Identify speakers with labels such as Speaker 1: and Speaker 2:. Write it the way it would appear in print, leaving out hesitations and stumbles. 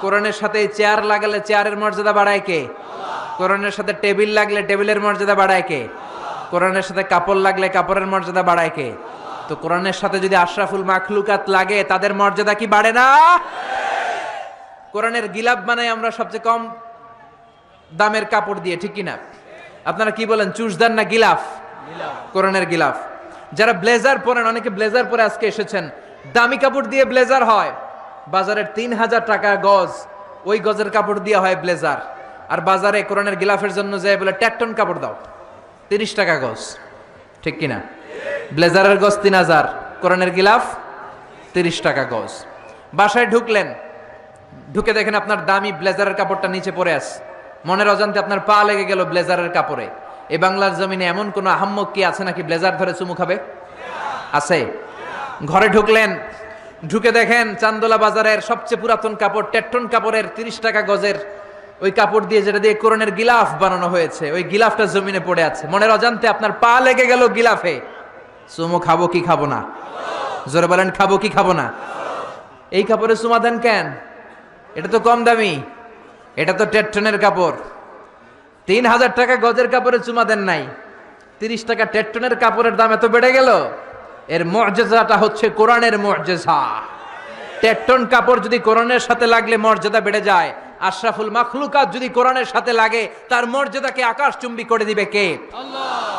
Speaker 1: কোরআনের সাথে চেয়ার লাগালে চেয়ারের মর্যাদা বাড়ায় কে? কোরআনের সাথে টেবিল লাগলে টেবিলের মর্যাদা বাড়ায় কে? কোরআনের সাথে কাপড় লাগলে কাপড়ের মর্যাদা বাড়ায় কে? তো কোরআনের সাথে যদি আশরাফুল মাখলুকাত লাগে তাদের মর্যাদা কি বাড়ে না? কোরআনের গিলাফ বানাই আমরা সবচেয়ে কম দামের কাপড় দিয়ে, ঠিক কিনা? আপনারা কি বলেন, চুষদার না গিলাফ? কোরআনের গিলাফ। যারা ব্লেজার পরেন, অনেকে ব্লেজার পরে আজকে এসেছেন, দামি কাপড় দিয়ে ব্লেজার হয় বাজারের ৩,০০০ টাকা গজ, ওই গজের কাপড় দিয়ে হয় ব্লেজার। আর বাজারে কোরআনের গিলাফের জন্য যায় বলে ট্যাকটন কাপড় দাও, ৩০ টাকা গজ, ঠিক কিনা? ব্লেজারের গজ ৩,০০০, কোরআনের গিলাফ ৩০ টাকা গজ। বাসায় ঢুকলেন, ঢুকে দেখেন আপনার দামি ব্লেজারের কাপড়টা নিচে পড়ে আছে, মনের অজান্তে আপনার পা লেগে গেল ব্লেজারের কাপড়ে। এই বাংলার জমিনে এমন কোন আহাম্মক কি আছে নাকি ব্লেজার ধরে চুমু খাবে? আছে? ঘরে ঢুকলেন, ঢুকে দেখেন চান্দোলা বাজারের সবচেয়ে পুরাতন কাপড়, টেট্টন কাপড়ের ৩০ টাকা গজের ওই কাপড় দিয়ে, যেটা দিয়ে কোরআনের গিলাফ বানানো হয়েছে, ওই গিলাফটা জমিনে পড়ে আছে। মনের অজান্তে আপনার পা লেগে গেল গিলাফে। চুমু খাবো কি খাবো না? জোরে বলেন, খাবো কি খাবো না? এই কাপড়ে চুমা দেন কেন? এটা তো কম দামি, এটা তো টেট্টনের কাপড়। ৩,০০০ টাকা গজের কাপড়ে চুমা দেন নাই, ৩০ টাকা টেট্টনের কাপড়ের দাম এত বেড়ে গেল। এর মুআজিজাটা হচ্ছে কোরআনের মুআজিজা। টেট্টন কাপড় যদি কোরআনের সাথে লাগলে মর্যাদা বেড়ে যায়, আশরাফুল মাখলুকাত যদি কোরআনের সাথে লাগে তার মর্যাদাকে আকাশচুম্বী করে দিবে কে? আল্লাহ।